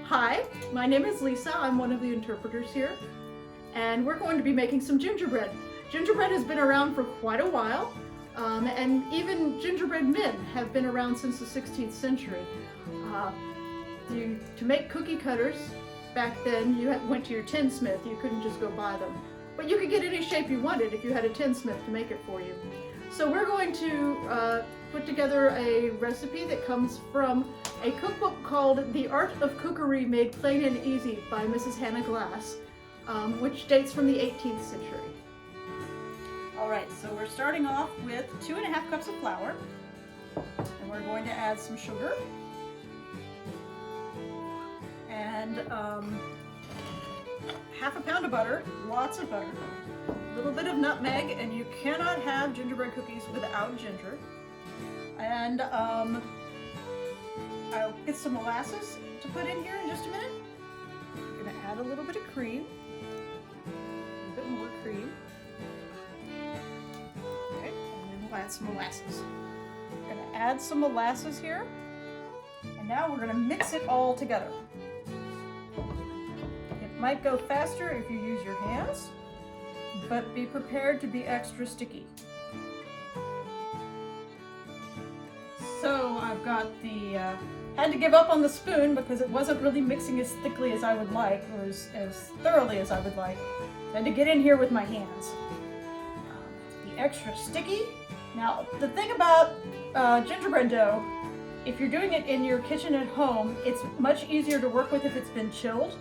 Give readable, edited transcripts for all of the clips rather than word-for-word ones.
Hi, my name is Lisa. I'm one of the interpreters here, and we're going to be making some gingerbread. Gingerbread has been around for quite a while, and even gingerbread men have been around since the 16th century. To make cookie cutters, back then you went to your tinsmith. You couldn't just go buy them. But you could get any shape you wanted if you had a tinsmith to make it for you. So we're going to put together a recipe that comes from a cookbook called The Art of Cookery Made Plain and Easy by Mrs. Hannah Glass, which dates from the 18th century. All right, so we're starting off with 2½ cups of flour, and we're going to add some sugar and ½ pound of butter, lots of butter, a little bit of nutmeg, and you cannot have gingerbread cookies without ginger. And I'll get some molasses to put in here in just a minute. I'm going to add a little bit of cream, a little bit more cream. Okay, and then we'll add some molasses. I'm going to add some molasses here, and now we're going to mix it all together. It might go faster if you use your hands, but be prepared to be extra sticky. So I've got had to give up on the spoon because it wasn't really mixing as thickly as I would like, or as thoroughly as I would like. I had to get in here with my hands. To be extra sticky. Now, the thing about gingerbread dough, if you're doing it in your kitchen at home, it's much easier to work with if it's been chilled.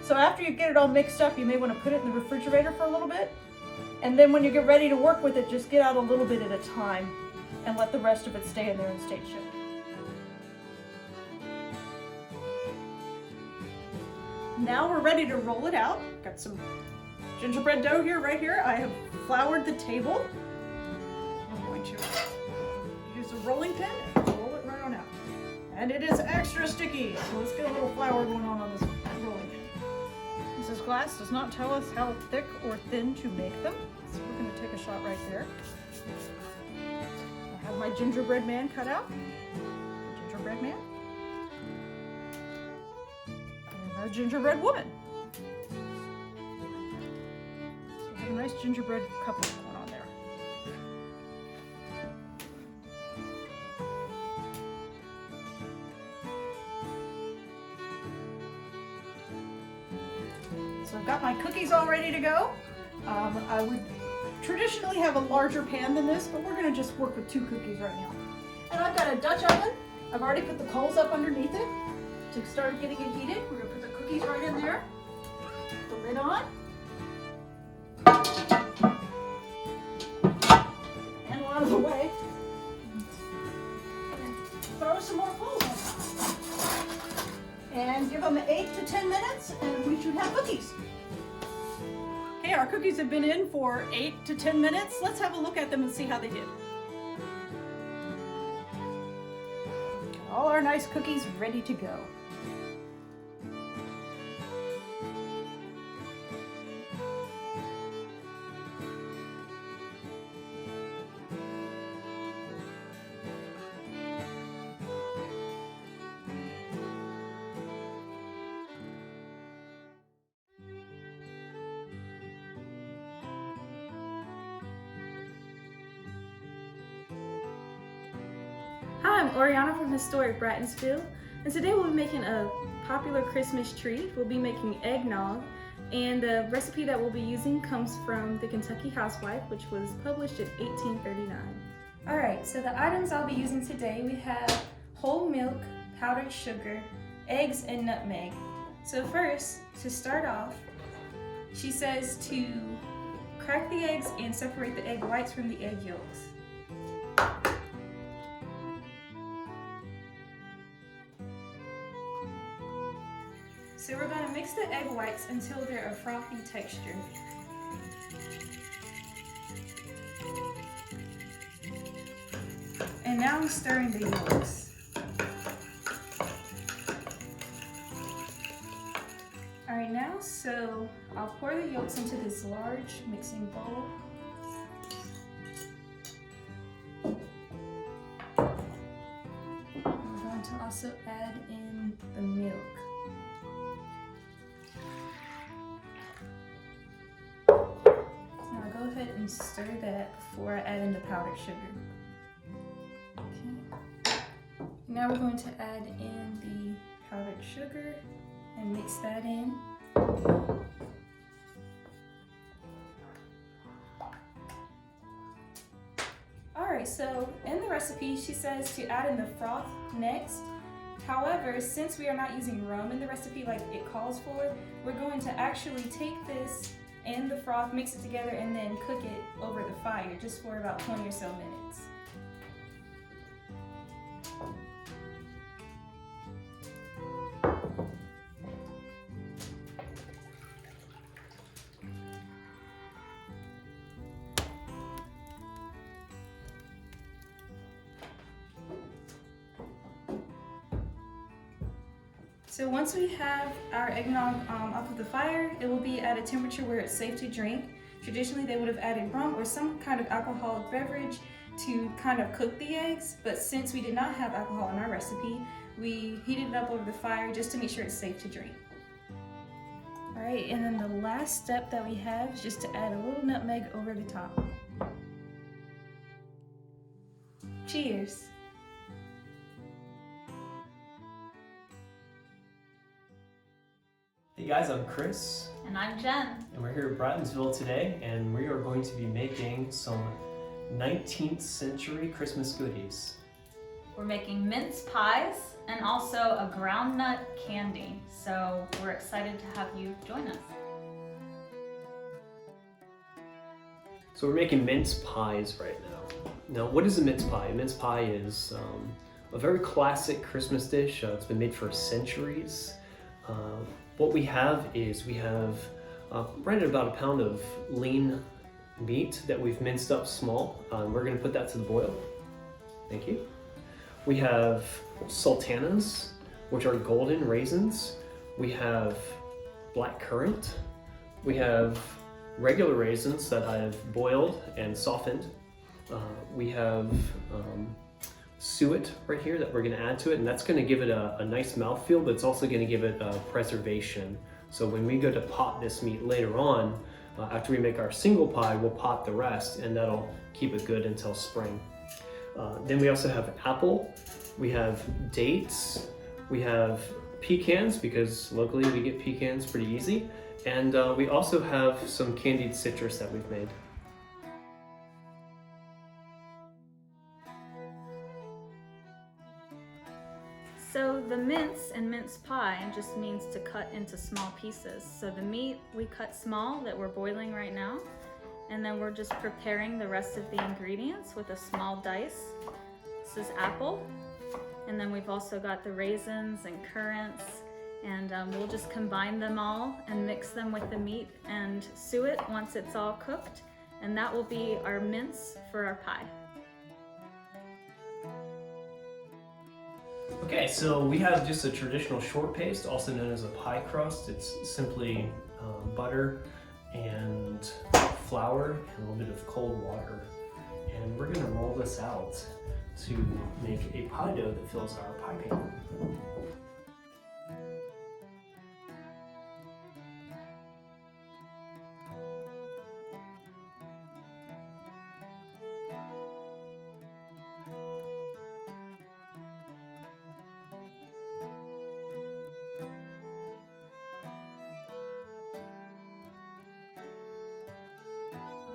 So after you get it all mixed up, you may want to put it in the refrigerator for a little bit. And then when you get ready to work with it, just get out a little bit at a time and let the rest of it stay in there and stay chilled. Now we're ready to roll it out. Got some gingerbread dough here, right here. I have floured the table. I'm going to use a rolling pin and roll it right on out. And it is extra sticky, so let's get a little flour going on this rolling pin. Mrs. Glass does not tell us how thick or thin to make them, so we're going to take a shot right there. I have my gingerbread man cut out. Gingerbread man. And a gingerbread woman. So we have a nice gingerbread couple going on there. So I've got my cookies all ready to go. I would traditionally have a larger pan than this, but we're going to just work with 2 cookies right now. And I've got a Dutch oven. I've already put the coals up underneath it to start getting it heated. We're going to put the cookies right in there. Put the lid on. Handle out of the way. And throw some more coals on top. And give them 8 to 10 minutes, and we should have cookies. Okay, our cookies have been in for 8 to 10 minutes. Let's have a look at them and see how they did. Got all our nice cookies ready to go. Hi, I'm Oriana from Historic Bratonsville, and today we'll be making a popular Christmas treat. We'll be making eggnog, and the recipe that we'll be using comes from the Kentucky Housewife, which was published in 1839. Alright, so the items I'll be using today, we have whole milk, powdered sugar, eggs, and nutmeg. So first, to start off, she says to crack the eggs and separate the egg whites from the egg yolks. So we're going to mix the egg whites until they're a frothy texture. And now I'm stirring the yolks. Alright, now so I'll pour the yolks into this large mixing bowl. I'm going to also add in the milk. and stir that before I add in the powdered sugar. Okay. Now we're going to add in the powdered sugar and mix that in. Alright, so in the recipe she says to add in the froth next. However, since we are not using rum in the recipe like it calls for, we're going to actually take this and the froth, mix it together, and then cook it over the fire just for about 20 or so minutes. So once we have our eggnog off of the fire, it will be at a temperature where it's safe to drink. Traditionally, they would have added rum or some kind of alcoholic beverage to kind of cook the eggs, but since we did not have alcohol in our recipe, we heated it up over the fire just to make sure it's safe to drink. All right, and then the last step that we have is just to add a little nutmeg over the top. Cheers. Hey guys, I'm Chris. And I'm Jen. And we're here at Brattonville today, and we are going to be making some 19th century Christmas goodies. We're making mince pies and also a groundnut candy. So we're excited to have you join us. So we're making mince pies right now. Now, what is a mince pie? A mince pie is a very classic Christmas dish. It's been made for centuries. What we have is right at about a pound of lean meat that we've minced up small. We're going to put that to the boil. Thank you. We have sultanas, which are golden raisins. We have black currant. We have regular raisins that I've boiled and softened. We have suet right here that we're going to add to it, and that's going to give it a nice mouthfeel, but it's also going to give it preservation. So when we go to pot this meat later on, after we make our single pie, we'll pot the rest, and that'll keep it good until spring. Then we also have apple, we have dates, we have pecans, because locally we get pecans pretty easy, and we also have some candied citrus that we've made. So the mince in mince pie just means to cut into small pieces. So the meat we cut small that we're boiling right now, and then we're just preparing the rest of the ingredients with a small dice. This is apple, and then we've also got the raisins and currants, and we'll just combine them all and mix them with the meat and suet once it's all cooked, and that will be our mince for our pie. Okay, so we have just a traditional short paste, also known as a pie crust. It's simply butter and flour and a little bit of cold water. And we're gonna roll this out to make a pie dough that fills our pie pan.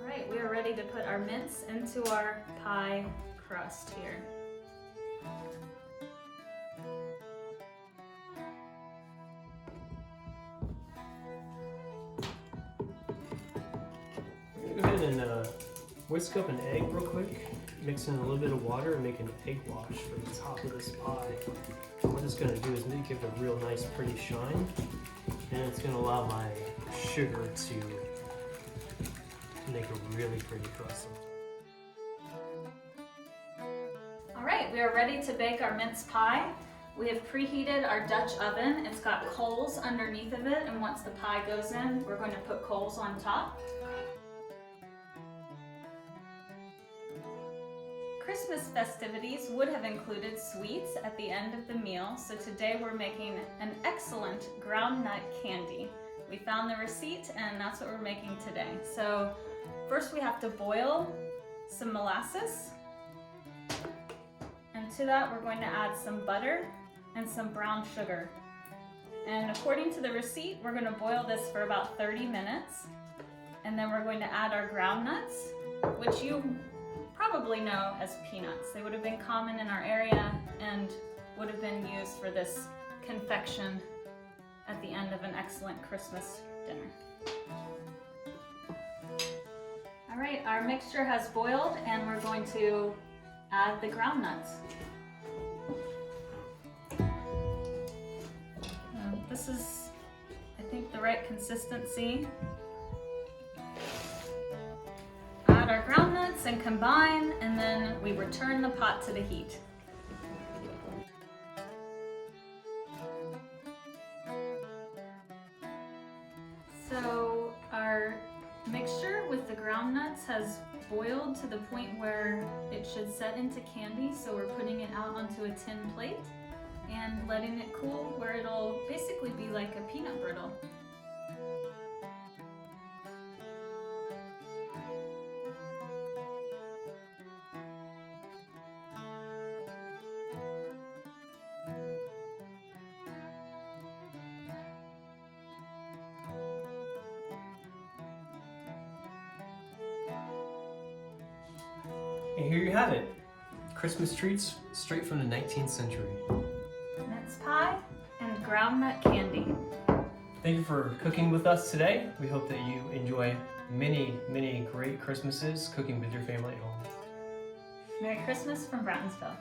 Alright, we are ready to put our mince into our pie crust here. Go ahead and whisk up an egg real quick, mix in a little bit of water and make an egg wash for the top of this pie. And what it's going to do is give it a real nice pretty shine, and it's going to allow my sugar to make a really pretty crust. Alright, we are ready to bake our mince pie. We have preheated our Dutch oven. It's got coals underneath of it, and once the pie goes in, we're going to put coals on top. Christmas festivities would have included sweets at the end of the meal, so today we're making an excellent groundnut candy. We found the receipt and that's what we're making today. So First we have to boil some molasses. And to that we're going to add some butter and some brown sugar. And according to the receipt, we're going to boil this for about 30 minutes. And then we're going to add our ground nuts, which you probably know as peanuts. They would have been common in our area and would have been used for this confection at the end of an excellent Christmas dinner. All right, our mixture has boiled and we're going to add the ground nuts. This is, I think, the right consistency. Add our ground nuts and combine, and then we return the pot to the heat. So our mixture with the ground nuts has boiled to the point where it should set into candy, so we're putting it out onto a tin plate and letting it cool where it'll basically be like a peanut brittle. And here you have it. Christmas treats straight from the 19th century. Mince pie and groundnut candy. Thank you for cooking with us today. We hope that you enjoy many, many great Christmases cooking with your family at home. Merry Christmas from Brattonville.